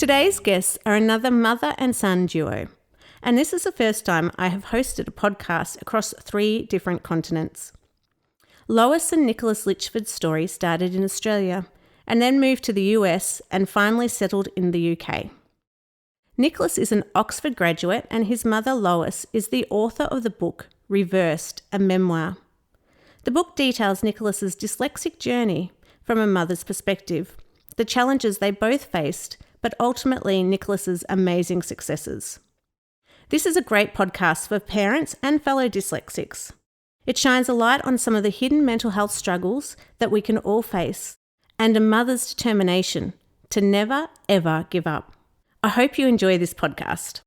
Today's guests are another mother and son duo, and this is the first time I have hosted a podcast across 3 different continents. Lois and Nicholas Letchford's story started in Australia and then moved to the US and finally settled in the UK. Nicholas is an Oxford graduate and his mother Lois is the author of the book Reversed, a memoir. The book details Nicholas's dyslexic journey from a mother's perspective, the challenges they both faced, but ultimately Nicholas's amazing successes. This is a great podcast for parents and fellow dyslexics. It shines a light on some of the hidden mental health struggles that we can all face and a mother's determination to never, ever give up. I hope you enjoy this podcast.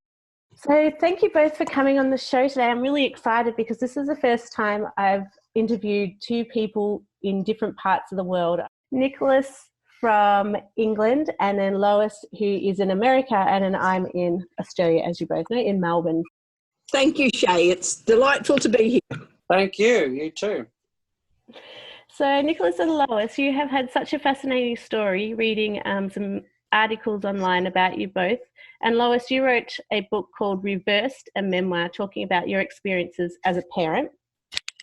So thank you both for coming on the show today. I'm really excited because this is the first time I've interviewed 2 people in different parts of the world. Nicholas from England and then Lois, who is in America, and then I'm in Australia, as you both know, in Melbourne. Thank you, Shae. It's delightful to be here. Thank you. You too. So Nicholas and Lois, you have had such a fascinating story, reading some articles online about you both. And Lois, you wrote a book called Reversed, a memoir, talking about your experiences as a parent,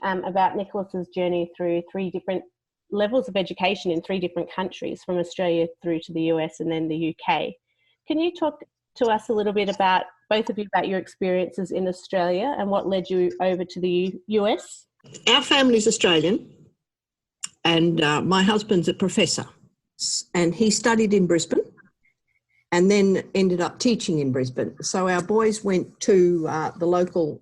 about Nicholas's journey through 3 different levels of education in 3 different countries, from Australia through to the US and then the UK. Can you talk to us a little bit about, both of you, about your experiences in Australia and what led you over to the US? Our family's Australian, and my husband's a professor, and he studied in Brisbane and then ended up teaching in Brisbane. So our boys went to the local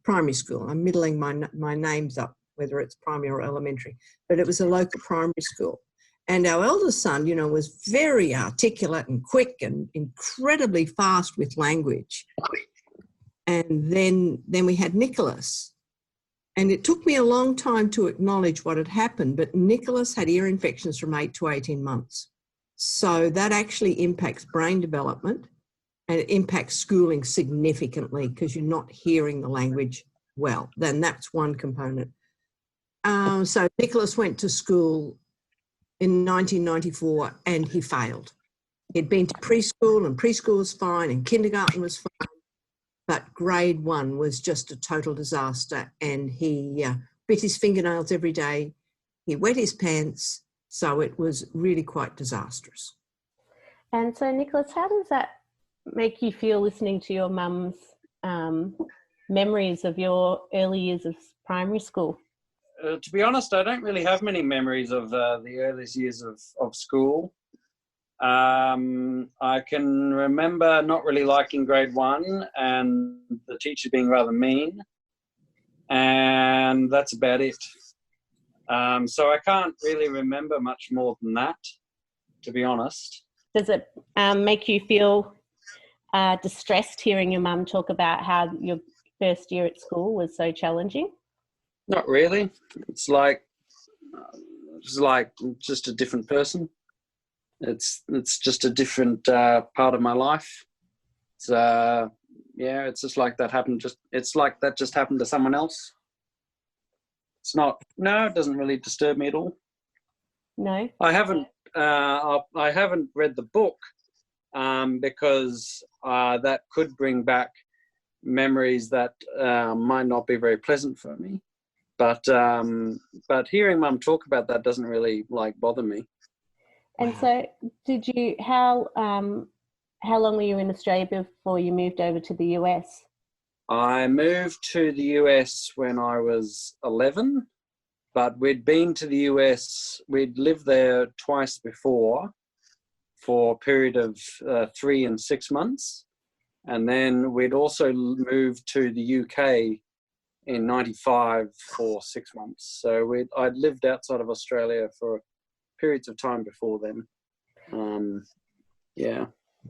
primary school. I'm middling my names up, whether it's primary or elementary, but it was a local primary school. And our eldest son, was very articulate and quick and incredibly fast with language. And then we had Nicholas. And it took me a long time to acknowledge what had happened, but Nicholas had ear infections from 8 to 18 months. So that actually impacts brain development and it impacts schooling significantly because you're not hearing the language well. Then that's one component. So Nicholas went to school in 1994 and he failed. He'd been to preschool and preschool was fine and kindergarten was fine. But grade 1 was just a total disaster, and he bit his fingernails every day. He wet his pants, so it was really quite disastrous. And so, Nicholas, how does that make you feel listening to your mum's memories of your early years of primary school? To be honest, I don't really have many memories of the earliest years of school. I can remember not really liking grade 1 and the teacher being rather mean, and that's about it. So I can't really remember much more than that, to be honest. Does it make you feel distressed hearing your mum talk about how your first year at school was so challenging? Not really. It's like just a different person. It's just a different part of my life. It's it's just like that happened. It's like that just happened to someone else. It's not. No, it doesn't really disturb me at all. No, I haven't read the book because that could bring back memories that might not be very pleasant for me. But hearing Mum talk about that doesn't really bother me. And so, how long were you in Australia before you moved over to the US? I moved to the US when I was 11, but we'd been to the US, we'd lived there twice before for a period of 3 and 6 months. And then we'd also moved to the UK in 95 for 6 months. So I'd lived outside of Australia for periods of time before then.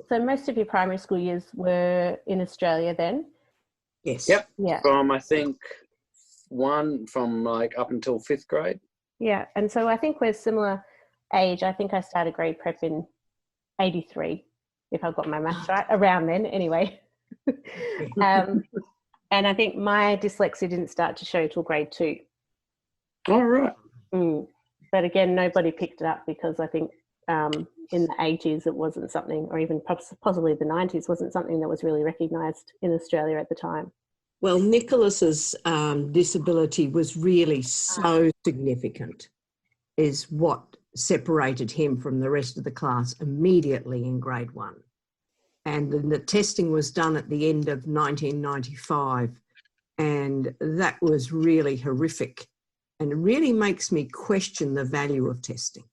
So most of your primary school years were in Australia then? Yes. Yep. Yeah. From I think from up until 5th grade. Yeah. And so I think we're similar age. I think I started grade prep in 83, if I've got my maths right, around then anyway. And I think my dyslexia didn't start to show till grade 2. All right. But again, nobody picked it up because I think in the 80s it wasn't something, or even possibly the 90s, wasn't something that was really recognised in Australia at the time. Well, Nicholas's disability was really so significant, is what separated him from the rest of the class immediately in grade 1. And the testing was done at the end of 1995, and that was really horrific. And it really makes me question the value of testing,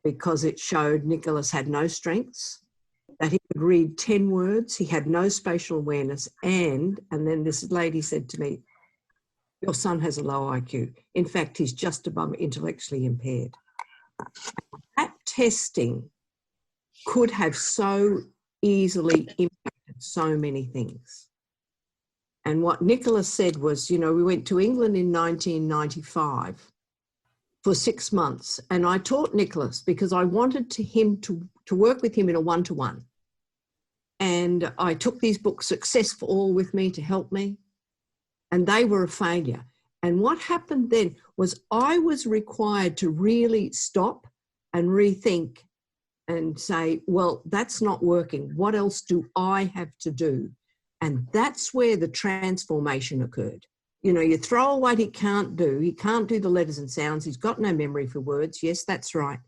because it showed Nicholas had no strengths, that he could read 10 words, he had no spatial awareness, and then this lady said to me, your son has a low IQ. In fact, he's just above intellectually impaired. That testing could have so easily impacted so many things. And what Nicholas said was, you know, we went to England in 1995 for 6 months, and I taught Nicholas because I wanted him to work with him in a one-to-one. And I took these books, Success for All, with me to help me, and they were a failure. And what happened then was I was required to really stop and rethink and say, well, that's not working. What else do I have to do? And that's where the transformation occurred. You know, you throw away what he can't do. He can't do the letters and sounds. He's got no memory for words. Yes, that's right.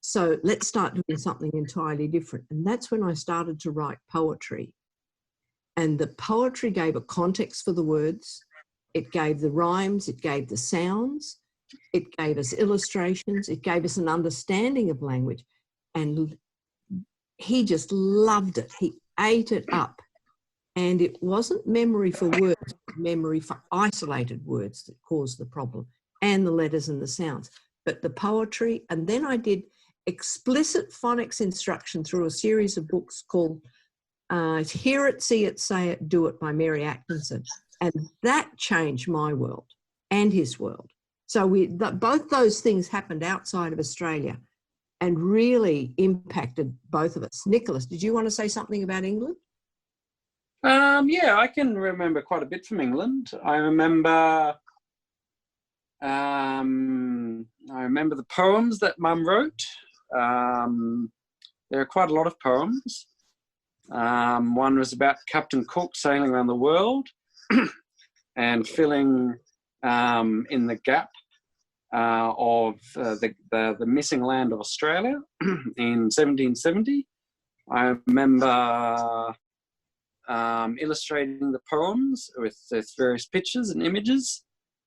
So let's start doing something entirely different. And that's when I started to write poetry. And the poetry gave a context for the words. It gave the rhymes. It gave the sounds. It gave us illustrations. It gave us an understanding of language. And he just loved it. He ate it up. And it wasn't memory for words, memory for isolated words that caused the problem, and the letters and the sounds. But the poetry, and then I did explicit phonics instruction through a series of books called Hear It, See It, Say It, Do It by Mary Atkinson. And that changed my world and his world. So both those things happened outside of Australia and really impacted both of us. Nicholas, did you want to say something about England? Yeah, I can remember quite a bit from England. I remember the poems that Mum wrote. There are quite a lot of poems. One was about Captain Cook sailing around the world and filling in the gap of the missing land of Australia in 1770. I remember illustrating the poems with various pictures and images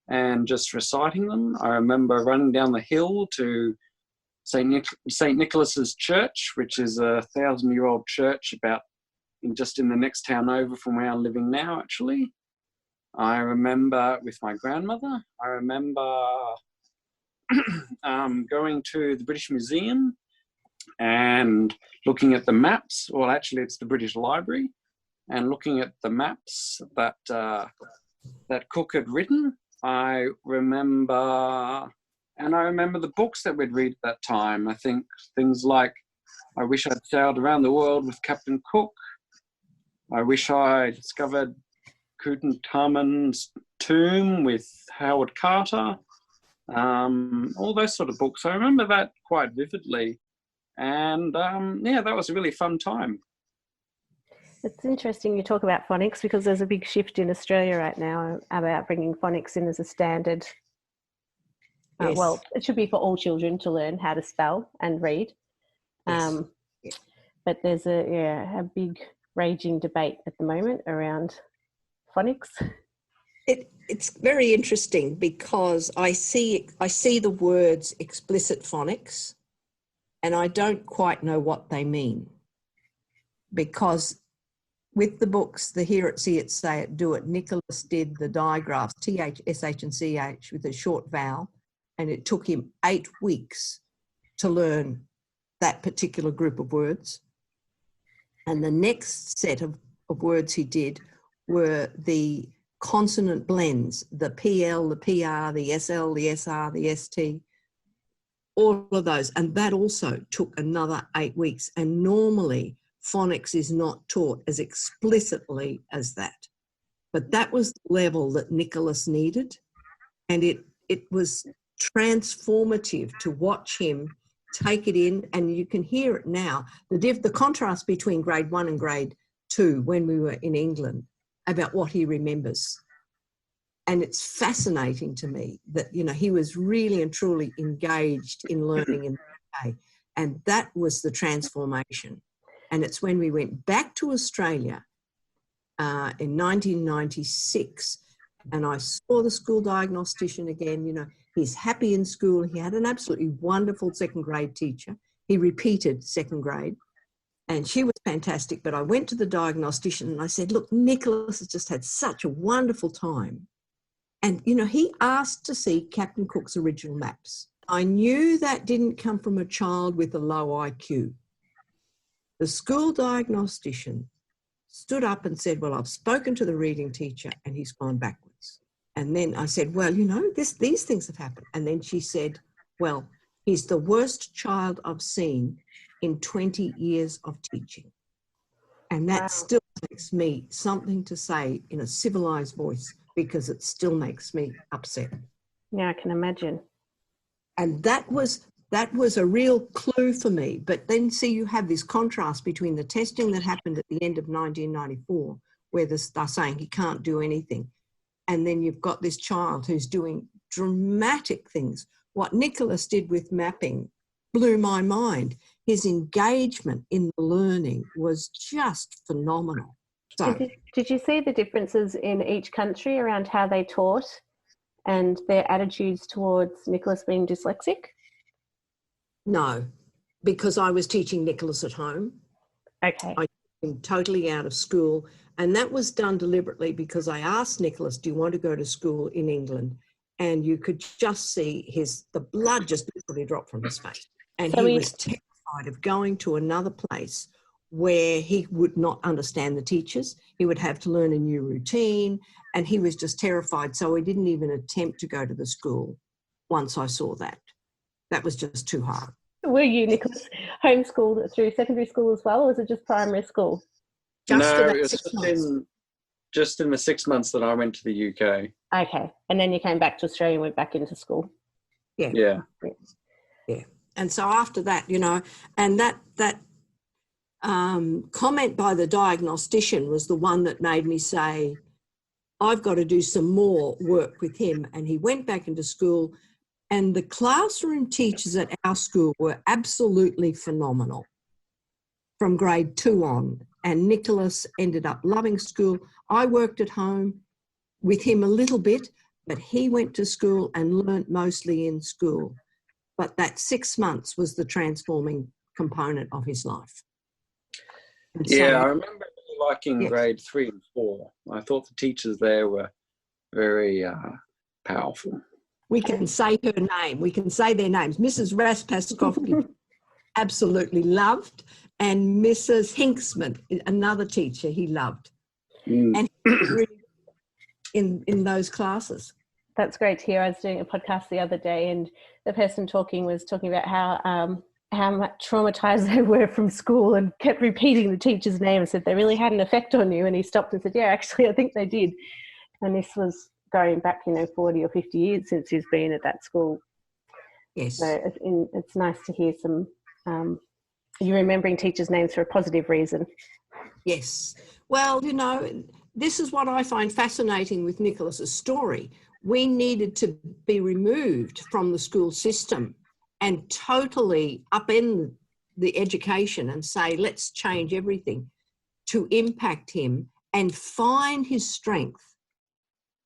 and just reciting them. I remember running down the hill to St. Nicholas's Church, which is a 1,000-year-old church just in the next town over from where I'm living now, actually. I remember with my grandmother. I remember going to the British Museum and looking at the maps. Well, actually, it's the British Library. And looking at the maps that Cook had written. I remember the books that we'd read at that time. I think things like I Wish I'd Sailed Around the World with Captain Cook. I Wish I Discovered Tutankhamun's Tomb with Howard Carter. All those sort of books. I remember that quite vividly. And yeah, that was a really fun time. It's interesting you talk about phonics, because there's a big shift in Australia right now about bringing phonics in as a standard. Yes. Well, it should be for all children to learn how to spell and read. Yes. But there's a big raging debate at the moment around phonics. It's very interesting because I see the words explicit phonics and I don't quite know what they mean, because with the books, the Hear It, See It, Say It, Do It, Nicholas did the digraphs, TH, SH and CH with a short vowel, and it took him 8 weeks to learn that particular group of words. And the next set of words he did were the consonant blends, the PL, the PR, the SL, the SR, the ST, all of those. And that also took another 8 weeks. And normally phonics is not taught as explicitly as that. But that was the level that Nicholas needed. And it was transformative to watch him take it in, and you can hear it now. The contrast between grade 1 and grade 2 when we were in England about what he remembers. And it's fascinating to me that, you know, he was really and truly engaged in learning in the UK. And that was the transformation. And it's when we went back to Australia in 1996, and I saw the school diagnostician again. You know, he's happy in school. He had an absolutely wonderful second grade teacher. He repeated second grade, and she was fantastic. But I went to the diagnostician and I said, look, Nicholas has just had such a wonderful time. And, you know, he asked to see Captain Cook's original maps. I knew that didn't come from a child with a low IQ. The school diagnostician stood up and said, well, I've spoken to the reading teacher and he's gone backwards. And then I said, well, you know, these things have happened. And then she said, well, he's the worst child I've seen in 20 years of teaching. And that still makes me something to say in a civilized voice, because it still makes me upset. Yeah, I can imagine. And that was a real clue for me. But then, see, you have this contrast between the testing that happened at the end of 1994, where they're saying he can't do anything, and then you've got this child who's doing dramatic things. What Nicholas did with mapping blew my mind. His engagement in the learning was just phenomenal. So, did you see the differences in each country around how they taught and their attitudes towards Nicholas being dyslexic? no, because I was teaching Nicholas at home. Okay. I took him totally out of school, and that was done deliberately because I asked Nicholas, do you want to go to school in England? And you could just see the blood just literally drop from his face. And so he was terrified of going to another place where he would not understand the teachers. He would have to learn a new routine, and he was just terrified. So he didn't even attempt to go to the school once I saw that. That was just too hard. Were you, Nicholas, homeschooled through secondary school as well, or was it just primary school? Just no, it's just in the 6 months that I went to the UK. Okay. And then you came back to Australia and went back into school. Yeah. And so after that, you know, and that comment by the diagnostician was the one that made me say, I've got to do some more work with him. And he went back into school, and the classroom teachers at our school were absolutely phenomenal from grade 2 on. And Nicholas ended up loving school. I worked at home with him a little bit, but he went to school and learnt mostly in school. But that 6 months was the transforming component of his life. And I remember liking grade 3 and 4. I thought the teachers there were very powerful. We can say her name. We can say their names. Mrs. Raspaskovsky absolutely loved, and Mrs. Hinksman, another teacher he loved. And he was really in those classes. That's great to hear. I was doing a podcast the other day, and the person was talking about how much traumatized they were from school, and kept repeating the teacher's name and said they really had an effect on you. And he stopped and said, yeah, actually, I think they did. And this was going back, 40 or 50 years since he's been at that school. Yes. So it's nice to hear some, you remembering teachers' names for a positive reason. Yes. Well, this is what I find fascinating with Nicholas's story. We needed to be removed from the school system and totally upend the education and say, let's change everything to impact him and find his strength,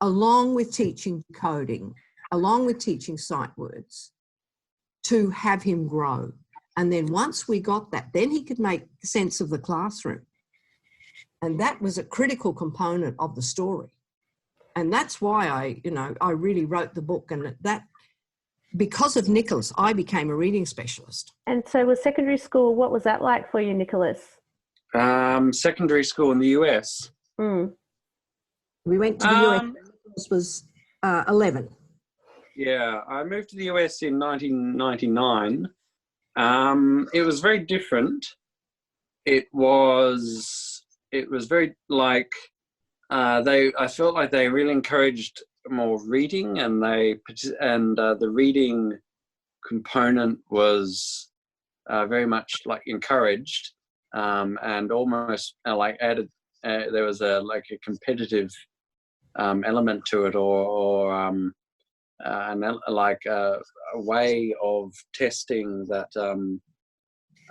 along with teaching coding, along with teaching sight words, to have him grow. And then once we got that, then he could make sense of the classroom. And that was a critical component of the story. And that's why I really wrote the book. And that, because of Nicholas, I became a reading specialist. And so was secondary school, what was that like for you, Nicholas? Secondary school in the US. We went to the US. Nicholas was 11. Yeah, I moved to the US in 1999. It was very different. It was very I felt like they really encouraged more reading, and the reading component was very much like encouraged, and almost like added. There was a competitive element to it, or like a way of testing that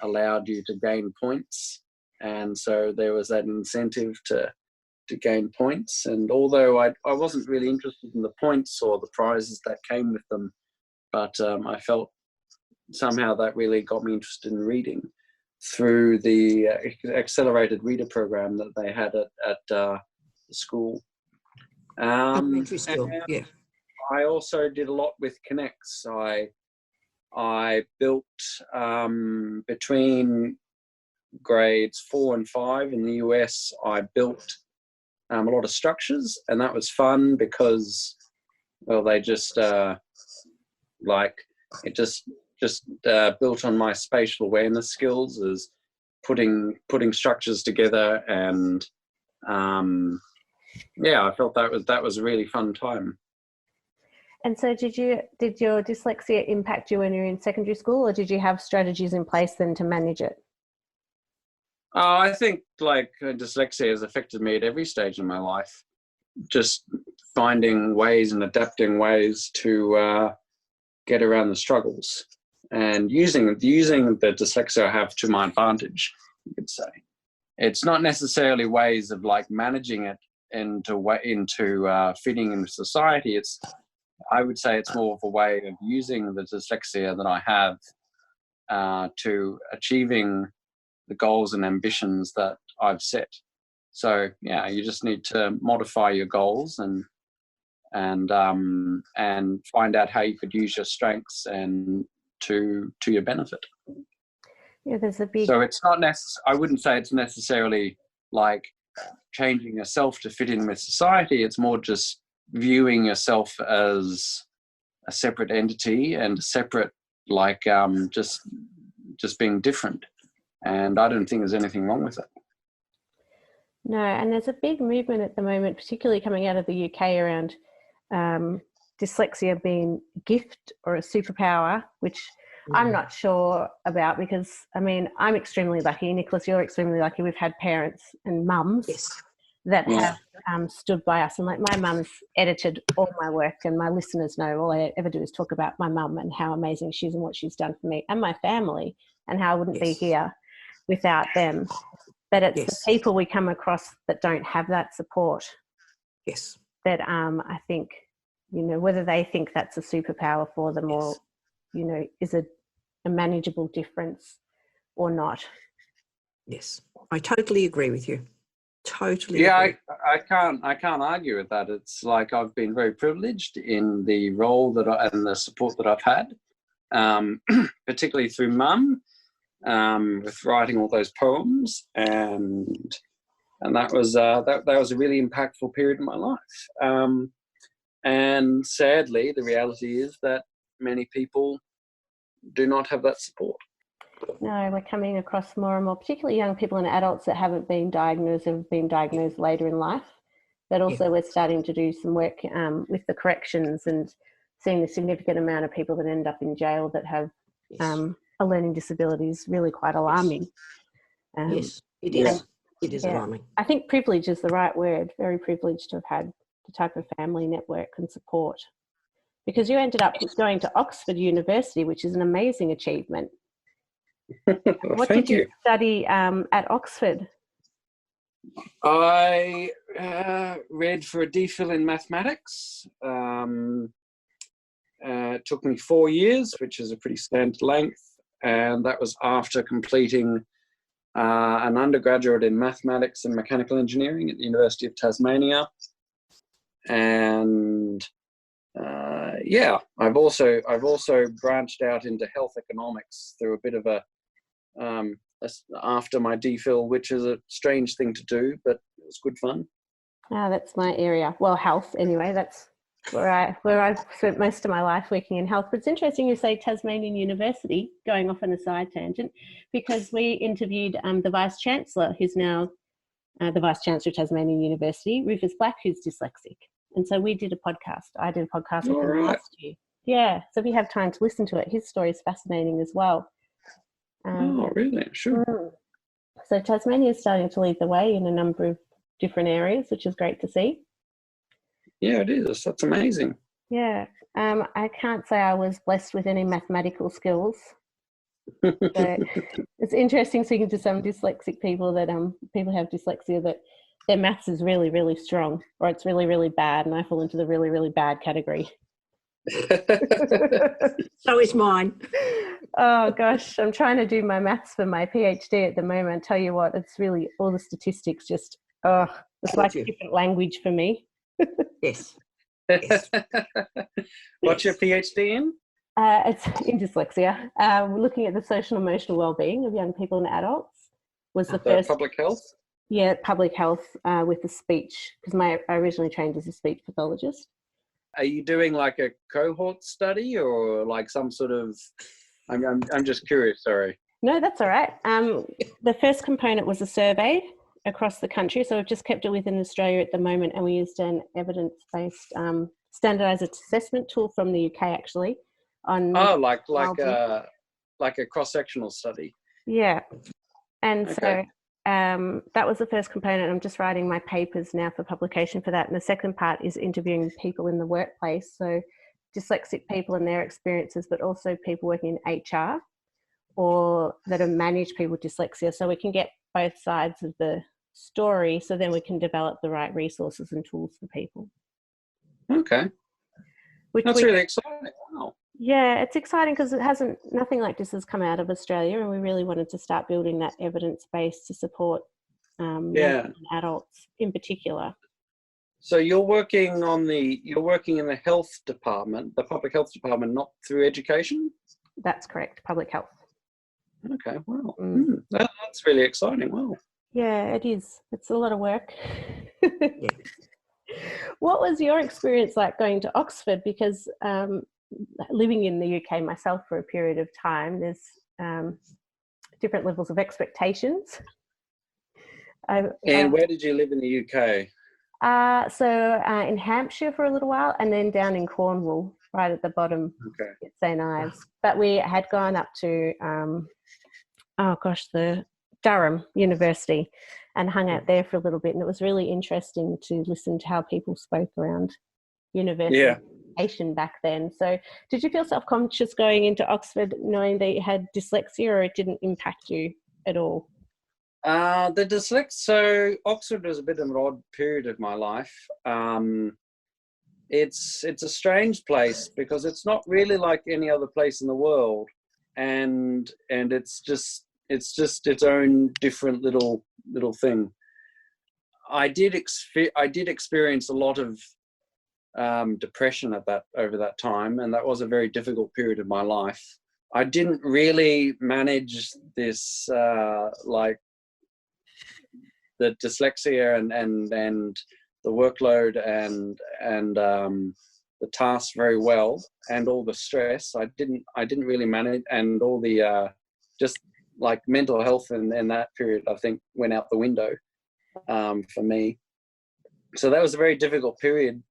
allowed you to gain points, and so there was that incentive to gain points. And although I wasn't really interested in the points or the prizes that came with them, but I felt somehow that really got me interested in reading through the accelerated reader program that they had at the school. Elementary school, yeah. I also did a lot with Connects. I built between grades 4 and 5 in the US. I built a lot of structures, and that was fun because, well, they just built on my spatial awareness skills as putting structures together, and I felt that was a really fun time. And so did your dyslexia impact you when you were in secondary school, or did you have strategies in place then to manage it? I think dyslexia has affected me at every stage in my life. Just finding ways and adapting ways to get around the struggles, and using the dyslexia I have to my advantage, you could say. It's not necessarily ways of managing it into fitting into society. I would say it's more of a way of using the dyslexia that I have to achieving the goals and ambitions that I've set. So you just need to modify your goals and find out how you could use your strengths and to your benefit. Yeah, there's a big. So it's not I wouldn't say it's necessarily like changing yourself to fit in with society. It's more just viewing yourself as a separate entity and separate, just being different. And I don't think there's anything wrong with it. No, and there's a big movement at the moment, particularly coming out of the UK, around dyslexia being a gift or a superpower, which I'm not sure about, because, I mean, I'm extremely lucky. Nicholas, you're extremely lucky. We've had parents and mums that have stood by us. And my mum's edited all my work, and my listeners know all I ever do is talk about my mum and how amazing she is and what she's done for me and my family, and how I wouldn't be here without them. But it's the people we come across that don't have that support. Yes. That I think, whether they think that's a superpower for them or, is a manageable difference or not. Yes, I totally agree with you. Totally. Yeah, agree. I can't argue with that. It's like I've been very privileged in the role and the support that I've had, particularly through Mum, with writing all those poems, and that was that was a really impactful period in my life. And sadly, the reality is that many people do not have that support. No, we're coming across more and more, particularly young people and adults that haven't been diagnosed, have been diagnosed later in life. But also we're starting to do some work with the corrections and seeing the significant amount of people that end up in jail that have a learning disability is really quite alarming. Yes, it is. It is alarming. I think privilege is the right word. Very privileged to have had the type of family network and support. Because you ended up going to Oxford University, which is an amazing achievement. What did you study at Oxford? I read for a DPhil in mathematics. It took me 4 years, which is a pretty standard length, and that was after completing an undergraduate in mathematics and mechanical engineering at the University of Tasmania. And I've also branched out into health economics through a bit of a after my DPhil, which is a strange thing to do, but it was good fun. That's my area. Well, health anyway. That's where I've spent most of my life working in health. But it's interesting you say Tasmanian University, going off on a side tangent, because we interviewed the Vice Chancellor, who's now the Vice Chancellor of Tasmanian University, Rufus Black, who's dyslexic. And so we did a podcast. I did a podcast with him last year. Yeah, so if you have time to listen to it, his story is fascinating as well. Oh, really? Sure. So Tasmania is starting to lead the way in a number of different areas, which is great to see. Yeah, it is. That's amazing. Yeah. I can't say I was blessed with any mathematical skills. So it's interesting speaking to some dyslexic people that people have dyslexia that their maths is really, really strong, or it's really, really bad, and I fall into the really, really bad category. So is mine. Oh gosh, I'm trying to do my maths for my PhD at the moment. Tell you what, it's really all the statistics just it's like a different language for me. Yes. Yes. What's your PhD in? It's in dyslexia. We're looking at the social and emotional well-being of young people and adults. Was the first Public health? Yeah, public health with the speech, because I originally trained as a speech pathologist. Are you doing like a cohort study or like some sort of? I'm just curious. Sorry. No, that's all right. The first component was a survey across the country, so we've just kept it within Australia at the moment, and we used an evidence-based standardised assessment tool from the UK actually. Like a cross-sectional study. Yeah, and okay. So that was the first component. I'm just writing my papers now for publication for that, and the second part is interviewing people in the workplace, so dyslexic people and their experiences, but also people working in HR or that have managed people with dyslexia, so we can get both sides of the story, so then we can develop the right resources and tools for people. Okay. That's really exciting. Wow. Yeah, it's exciting because nothing like this has come out of Australia, and we really wanted to start building that evidence base to support young adults in particular. So you're working in the health department, the public health department, not through education? That's correct, public health. Okay, wow. That's really exciting. Wow. Yeah, it is. It's a lot of work. What was your experience like going to Oxford? Because living in the UK myself for a period of time, there's different levels of expectations. And where did you live in the UK? So in Hampshire for a little while, and then down in Cornwall, right at the bottom at St Ives. But we had gone up to, the Durham University and hung out there for a little bit. And it was really interesting to listen to how people spoke around university education back then. So did you feel self-conscious going into Oxford knowing that you had dyslexia, or it didn't impact you at all? The dyslexia, so Oxford was a bit of an odd period of my life. It's a strange place because it's not really like any other place in the world, and it's just its own different little thing. I did experience a lot of depression over that time, and that was a very difficult period of my life. I didn't really manage this like the dyslexia and the workload and the tasks very well, and all the stress. I didn't really manage, and all the just like mental health in that period, I think, went out the window for me. So that was a very difficult period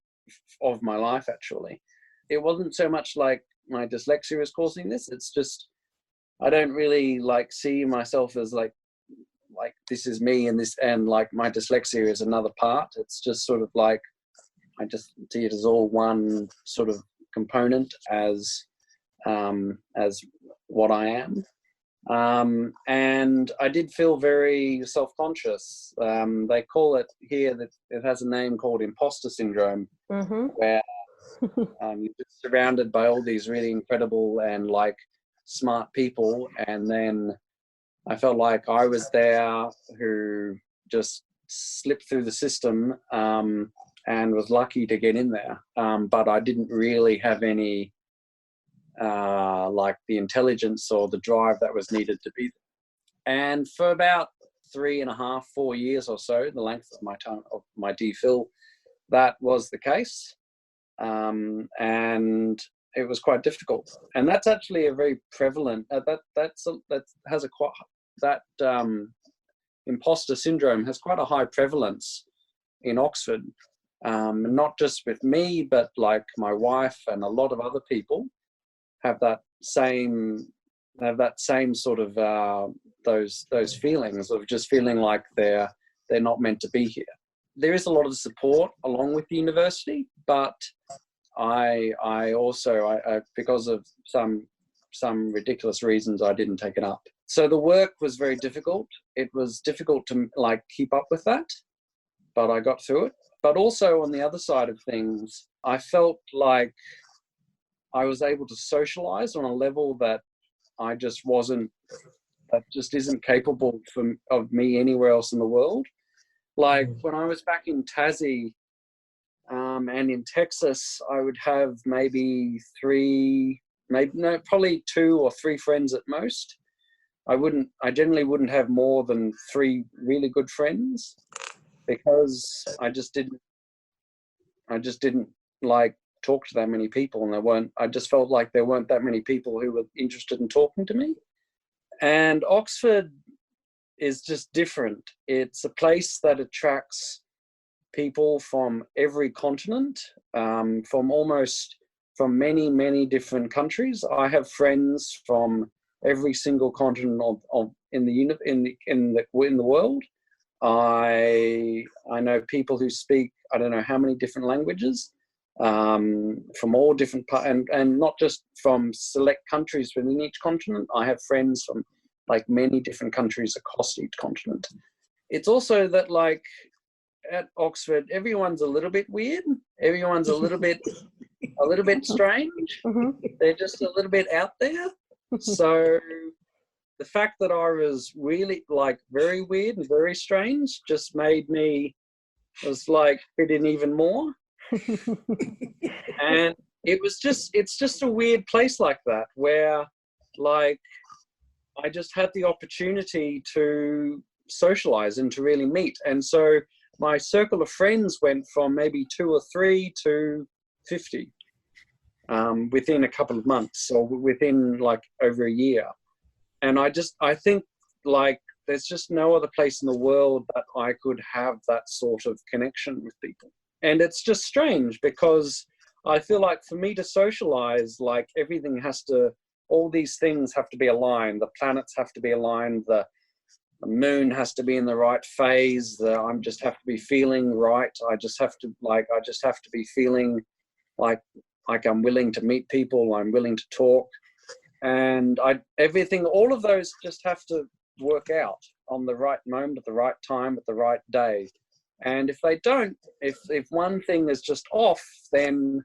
of my life, actually. It wasn't so much like my dyslexia was causing this. It's just I don't really like see myself as like this is me and like my dyslexia is another part. It's just sort of like I just see it as all one sort of component as what I am. And I did feel very self-conscious. They call it here that it has a name called imposter syndrome, where you're just surrounded by all these really incredible and like smart people, and then I felt like I was there who just slipped through the system and was lucky to get in there, but I didn't really have any like the intelligence or the drive that was needed to be there. And for about 3.5, 4 years or so, the length of my time of my DPhil, that was the case, and it was quite difficult. And that's actually a very prevalent imposter syndrome has quite a high prevalence in Oxford, not just with me, but like my wife and a lot of other people have that same have that same sort of those feelings of just feeling like they're not meant to be here. There is a lot of support along with the university, but I also because of some ridiculous reasons, I didn't take it up. So the work was very difficult. It was difficult to like keep up with that, but I got through it. But also on the other side of things, I felt like I was able to socialize on a level that I just wasn't, that just isn't capable of me anywhere else in the world. Like when I was back in Tassie and in Texas, I would have maybe probably 2 or 3 friends at most. I generally wouldn't have more than 3 really good friends, because I just didn't like talk to that many people, and I just felt like there weren't that many people who were interested in talking to me. And Oxford is just different. It's a place that attracts people from every continent, from many different countries. I have friends from every single continent in the world. I know people who speak I don't know how many different languages, from all different and not just from select countries within each continent. I have friends from like many different countries across each continent. It's also that like at Oxford, everyone's a little bit weird. Everyone's a little bit strange. They're just a little bit out there. So the fact that I was really like very weird and very strange just made me fit in even more. And it's just a weird place like that, where like I just had the opportunity to socialize and to really meet. And so my circle of friends went from maybe 2 or 3 to 50 within a couple of months, or within like over a year. And I think like there's just no other place in the world that I could have that sort of connection with people. And it's just strange, because I feel like for me to socialize, like all these things have to be aligned. The planets have to be aligned. The moon has to be in the right phase. I just have to be feeling right. I just have to be feeling like I'm willing to meet people. I'm willing to talk. And all of those just have to work out on the right moment, at the right time, at the right day. And if they don't, if one thing is just off, then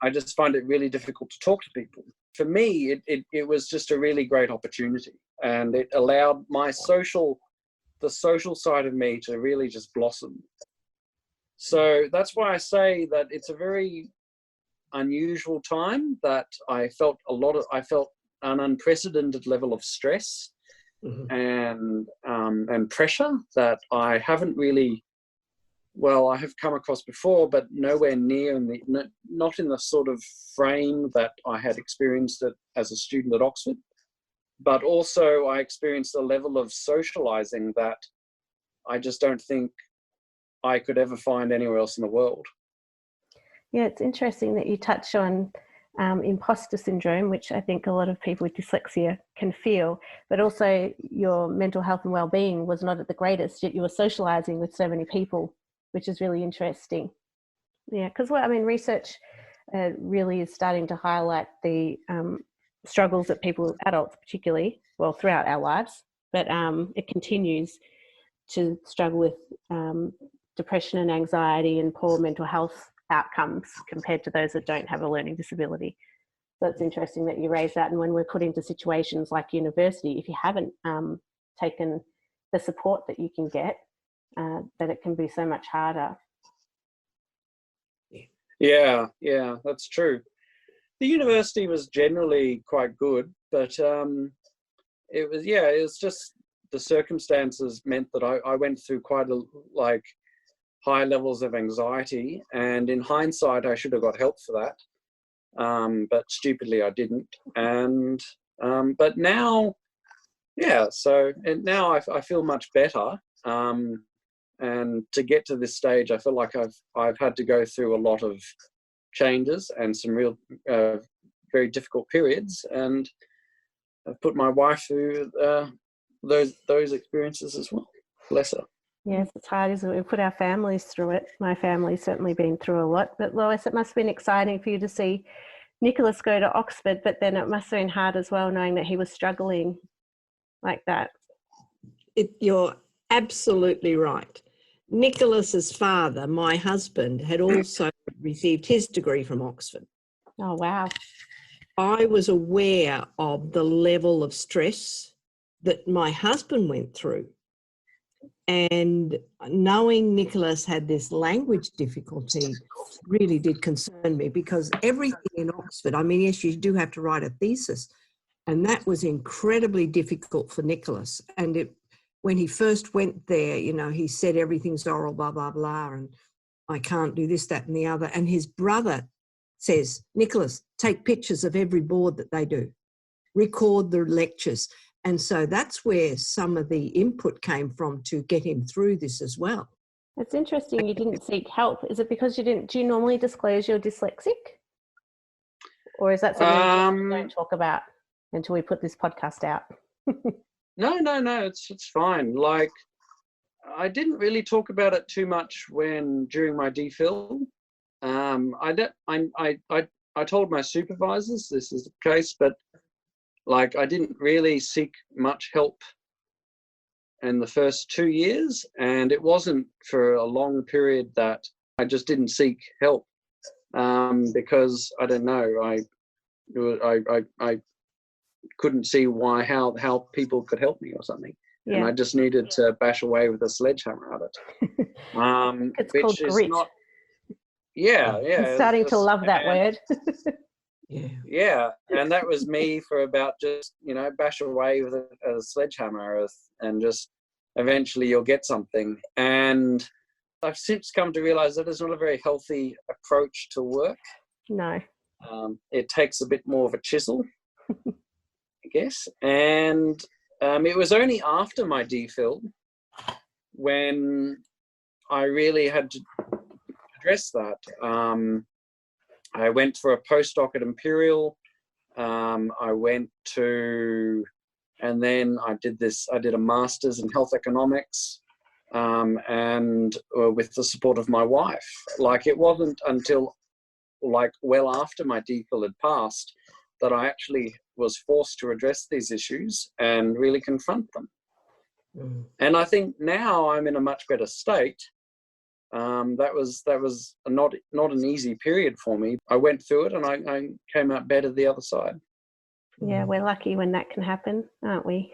I just find it really difficult to talk to people. For me, it was just a really great opportunity, and it allowed the social side of me to really just blossom. So that's why I say that it's a very unusual time, that I felt an unprecedented level of stress and pressure that I haven't really, I have come across before, but nowhere near not in the sort of frame that I had experienced it as a student at Oxford. But also I experienced a level of socializing that I just don't think I could ever find anywhere else in the world. Yeah, it's interesting that you touch on imposter syndrome, which I think a lot of people with dyslexia can feel, but also your mental health and well-being was not at the greatest, yet you were socializing with so many people, which is really interesting. Yeah, because research really is starting to highlight the struggles that people, adults particularly, throughout our lives, but it continues to struggle with depression and anxiety and poor mental health outcomes compared to those that don't have a learning disability. So it's interesting that you raise that. And when we're put into situations like university, if you haven't taken the support that you can get, that it can be so much harder. Yeah, that's true. The university was generally quite good, but it was just the circumstances meant that I went through quite high levels of anxiety, and in hindsight I should have got help for that, but stupidly I didn't. And but now now I feel much better, and to get to this stage I feel like I've had to go through a lot of changes and some real very difficult periods, and I've put my wife through those experiences as well. Bless her. Yes, it's hard, isn't it? We put our families through it. My family's certainly been through a lot. But Lois, it must have been exciting for you to see Nicholas go to Oxford, but then it must have been hard as well knowing that he was struggling like that. You're absolutely right. Nicholas's father, my husband, had also received his degree from Oxford. Oh, wow. I was aware of the level of stress that my husband went through. And knowing Nicholas had this language difficulty really did concern me, because everything in Oxford, I mean, yes, you do have to write a thesis, and that was incredibly difficult for Nicholas. And when he first went there, you know, he said everything's oral, blah, blah, blah, and I can't do this, that, and the other. And his brother says, Nicholas, take pictures of every board that they do, record the lectures. And so that's where some of the input came from to get him through this as well. It's interesting you didn't seek help. Is it because do you normally disclose you're dyslexic? Or is that something you don't talk about until we put this podcast out? No, it's fine. Like, I didn't really talk about it too much during my DPhil. I told my supervisors this is the case, but like, I didn't really seek much help in the first 2 years, and it wasn't for a long period that I just didn't seek help, because I don't know, I couldn't see how people could help me or something, and I just needed to bash away with a sledgehammer at it. It's which called is grit. not. Yeah. I'm starting to love that word. Yeah, and that was me for about just, bash away with a sledgehammer, and just eventually you'll get something. And I've since come to realize that it's not a very healthy approach to work. No. It takes a bit more of a chisel, I guess. And it was only after my DPhil when I really had to address that. I went for a postdoc at Imperial. I went to, and then I did a master's in health economics, and with the support of my wife. Like, it wasn't until well after my DPhil had passed that I actually was forced to address these issues and really confront them. And I think now I'm in a much better state. That was not an easy period for me. I went through it and I came out better the other side. Yeah, we're lucky when that can happen, aren't we?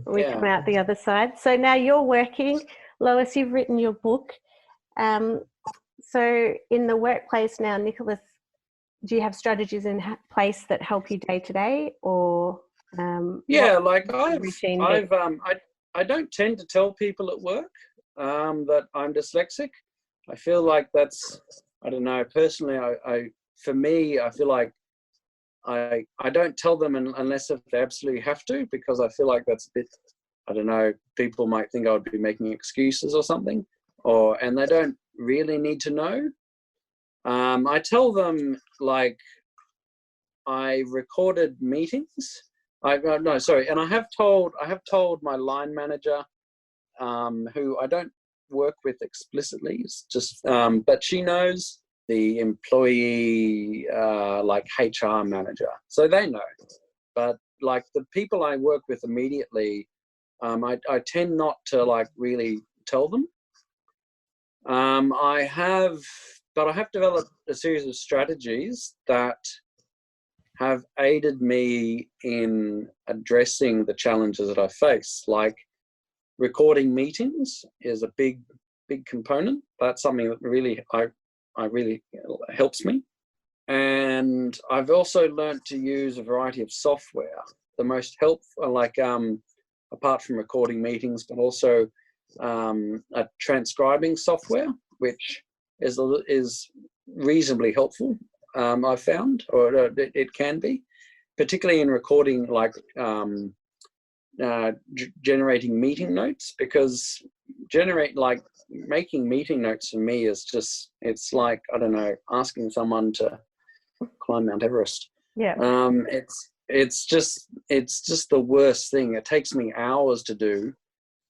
We come out the other side. So now you're working. Lois, you've written your book. So in the workplace now, Nicholas, do you have strategies in place that help you day to day, or I don't tend to tell people at work that I'm dyslexic. I feel like that's, I don't know, personally, for me, I feel like I don't tell them unless if they absolutely have to, because I feel like that's a bit, I don't know, people might think I would be making excuses or something, and they don't really need to know. I tell them, like, I recorded meetings. And I have told my line manager, who I don't work with explicitly, it's just, but she knows the employee, like HR manager, so they know. But like the people I work with immediately, I tend not to like really tell them. I have developed a series of strategies that have aided me in addressing the challenges that I face. Like, recording meetings is a big component. That's something that really really helps me. And I've also learned to use a variety of software. The most helpful, like, apart from recording meetings, but also a transcribing software, which is reasonably helpful. I've found, or it can be, particularly in recording, like generating meeting notes, because making meeting notes for me is just, it's like, I don't know, asking someone to climb Mount Everest. Yeah. it's just the worst thing. It takes me hours to do.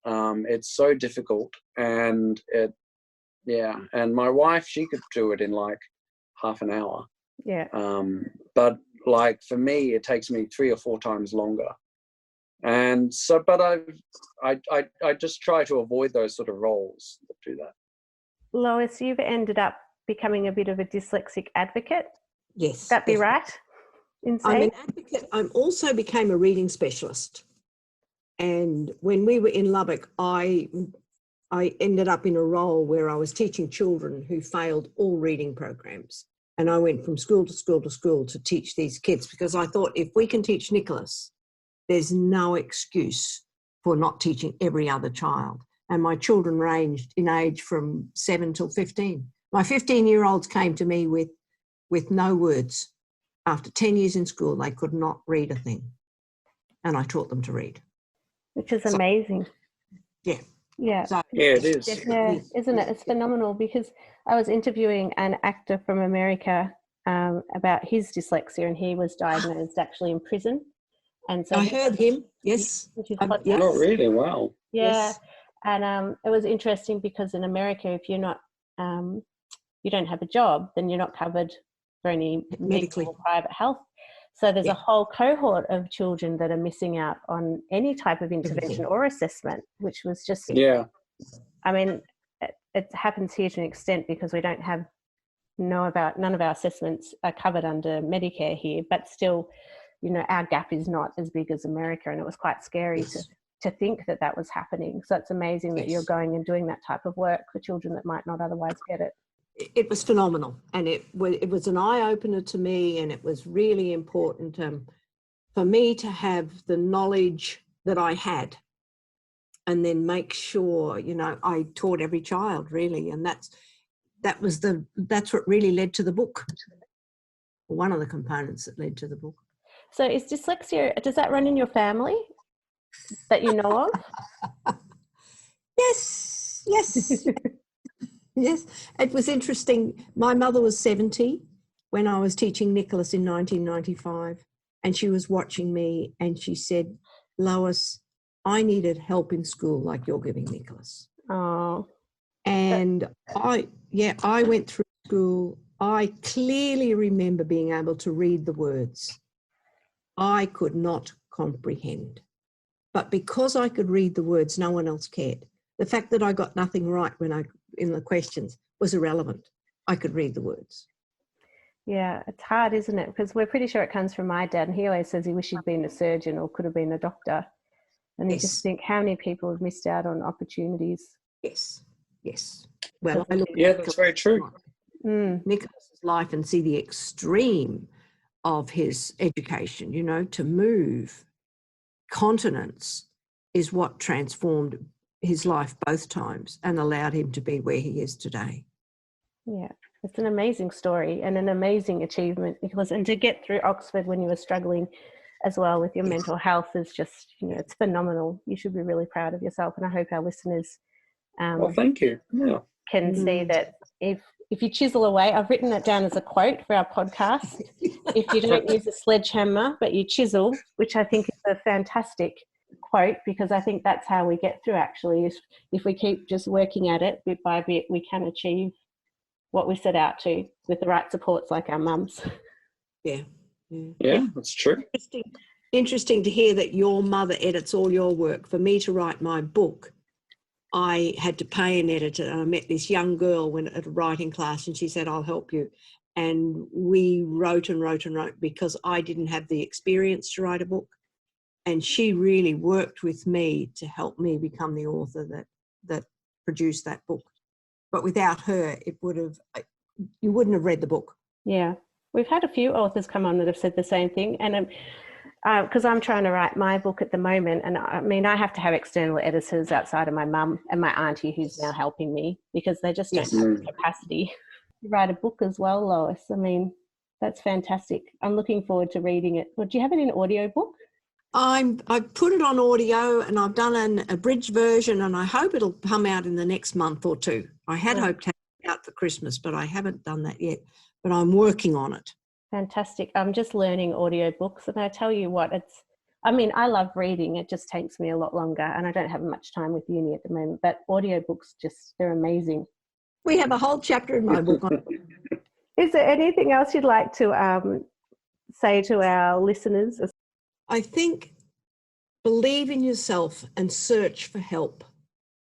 It's so difficult, and and my wife, she could do it in like half an hour. Yeah. But like for me, it takes me 3 or 4 times longer. And so, but I just try to avoid those sort of roles that do that. Lois, you've ended up becoming a bit of a dyslexic advocate. Yes. Would that be right? I'm an advocate. I also became a reading specialist. And when we were in Lubbock, I ended up in a role where I was teaching children who failed all reading programs. And I went from school to school to school to teach these kids, because I thought if we can teach Nicholas, there's no excuse for not teaching every other child. And my children ranged in age from 7 till 15. My 15-year-olds came to me with no words. After 10 years in school, they could not read a thing. And I taught them to read. Which is amazing. Yeah. Yeah. So, yeah, it is. Yeah, isn't it? It's phenomenal, because I was interviewing an actor from America about his dyslexia, and he was diagnosed actually in prison. And so I heard him. Yes. His Yes. podcast. Oh, really? Wow. Yeah. Yes. And it was interesting because in America, if you're not, you don't have a job, then you're not covered for any medical or private health. So there's a whole cohort of children that are missing out on any type of intervention or assessment, which was just, I mean, it happens here to an extent because we don't have, none of our assessments are covered under Medicare here, but still, you know, our gap is not as big as America, and it was quite scary to think that that was happening. So it's amazing that you're going and doing that type of work for children that might not otherwise get it. It was phenomenal, and it was an eye-opener to me, and it was really important for me to have the knowledge that I had, and then make sure, you know, I taught every child really, and that's what really led to the book. One of the components that led to the book. So is dyslexia, does that run in your family that you know of? Yes. Yes, it was interesting. My mother was 70 when I was teaching Nicholas in 1995, and she was watching me, and she said, "Lois, I needed help in school like you're giving Nicholas." Oh. And I went through school. I clearly remember being able to read the words. I could not comprehend. But because I could read the words, no one else cared. The fact that I got nothing right in the questions was irrelevant. I could read the words. Yeah, it's hard, isn't it? Because we're pretty sure it comes from my dad, and he always says he wished he'd been a surgeon or could have been a doctor. And you just think how many people have missed out on opportunities. Yes. Well, I look at that's very true. Nicholas's life and see the extreme of his education, you know, to move continents is what transformed his life both times and allowed him to be where he is today. Yeah, it's an amazing story and an amazing achievement, because, and to get through Oxford when you were struggling as well with your mental health is just, you know, it's phenomenal. You should be really proud of yourself, and I hope our listeners well, thank you. Yeah. Can see that if you chisel away, I've written it down as a quote for our podcast. If you don't use a sledgehammer, but you chisel, which I think is a fantastic quote, because I think that's how we get through, actually. If we keep just working at it bit by bit, we can achieve what we set out to with the right supports like our mums. Yeah, that's true. Interesting to hear that your mother edits all your work. For me to write my book, I had to pay an editor. I met this young girl at a writing class, and she said, "I'll help you." And we wrote and wrote and wrote because I didn't have the experience to write a book. And she really worked with me to help me become the author that produced that book. But without her, you wouldn't have read the book. Yeah. We've had a few authors come on that have said the same thing. And because I'm trying to write my book at the moment, and I mean, I have to have external editors outside of my mum and my auntie, who's now helping me, because they just don't have the capacity to write a book as well, Lois. I mean, that's fantastic. I'm looking forward to reading it. Well, do you have it in audio book? I've put it on audio, and I've done an abridged version, and I hope it'll come out in the next month or two. I had hoped to have it out for Christmas, but I haven't done that yet. But I'm working on it. fantastic. I'm just learning audiobooks, and I tell you what, I love reading. It just takes me a lot longer, and I don't have much time with uni at the moment, but audiobooks they're amazing. We have a whole chapter in my book on it. Is there anything else you'd like to say to our listeners? I think believe in yourself and search for help.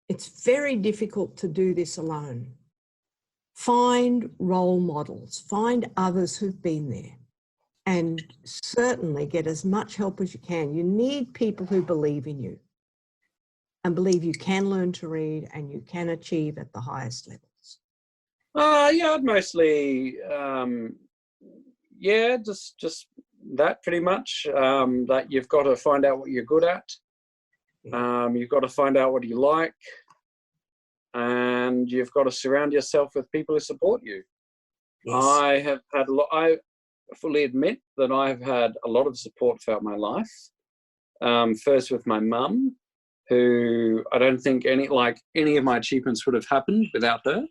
It's very difficult to do this alone. Find role models, find others who've been there, and certainly get as much help as you can. You need people who believe in you and believe you can learn to read and you can achieve at the highest levels. I'd mostly, just that pretty much, that you've got to find out what you're good at. You've got to find out what you like, and you've got to surround yourself with people who support you. Yes. I fully admit that I've had a lot of support throughout my life. First with my mum, who I don't think any of my achievements would have happened without her.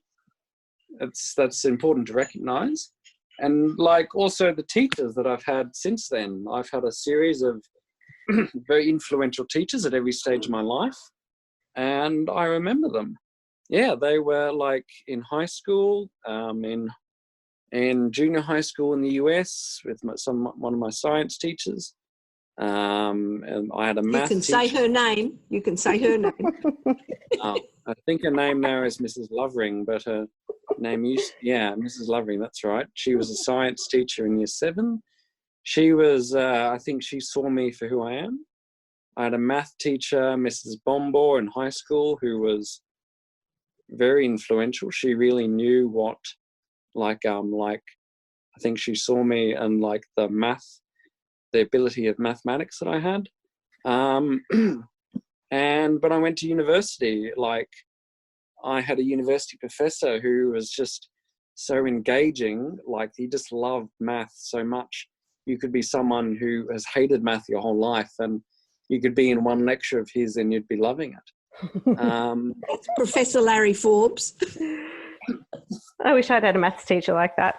That's important to recognise. And also the teachers that I've had since then. I've had a series of very influential teachers at every stage of my life, and I remember them. Yeah, they were in high school, in junior high school in the US with one of my science teachers. And I had a math teacher. Say her name. You can say her name. I think her name now is Mrs. Lovering, but her name Mrs. Lovering, that's right. She was a science teacher in year 7. She was, I think she saw me for who I am. I had a math teacher, Mrs. Bombor, in high school, who was very influential. She really knew what, I think she saw me and the ability of mathematics that I had. But I went to university. I had a university professor who was just so engaging. He just loved math so much. You could be someone who has hated math your whole life, and you could be in one lecture of his and you'd be loving it. That's Professor Larry Forbes. I wish I'd had a maths teacher like that.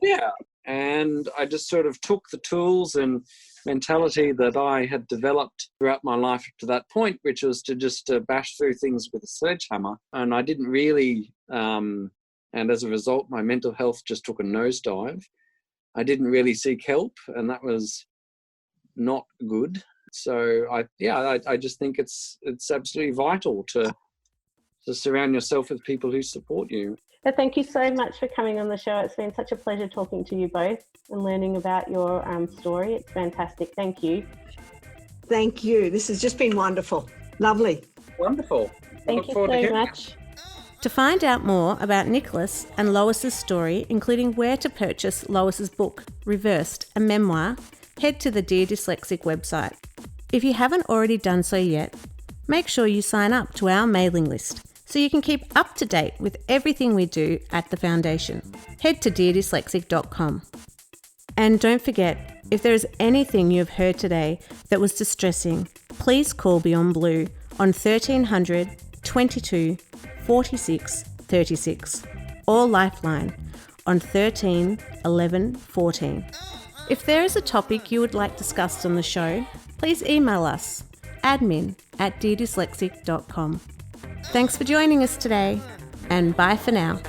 Yeah. And I just sort of took the tools and mentality that I had developed throughout my life up to that point, which was to just bash through things with a sledgehammer. And I didn't really, and as a result, my mental health just took a nosedive. I didn't really seek help, and that was not good. So I just think it's absolutely vital to surround yourself with people who support you. Thank you so much for coming on the show. It's been such a pleasure talking to you both and learning about your story. It's fantastic. Thank you. Thank you. This has just been wonderful. Lovely. Wonderful. Thank you so much. To find out more about Nicholas and Lois's story, including where to purchase Lois's book, Reversed, a memoir, head to the Dear Dyslexic website. If you haven't already done so yet, make sure you sign up to our mailing list so you can keep up to date with everything we do at the Foundation. Head to deardyslexic.com. And don't forget, if there is anything you have heard today that was distressing, please call Beyond Blue on 1300 22 46 36 or Lifeline on 13 11 14. If there is a topic you would like discussed on the show, please email us admin@deardyslexic.com. Thanks for joining us today, and bye for now.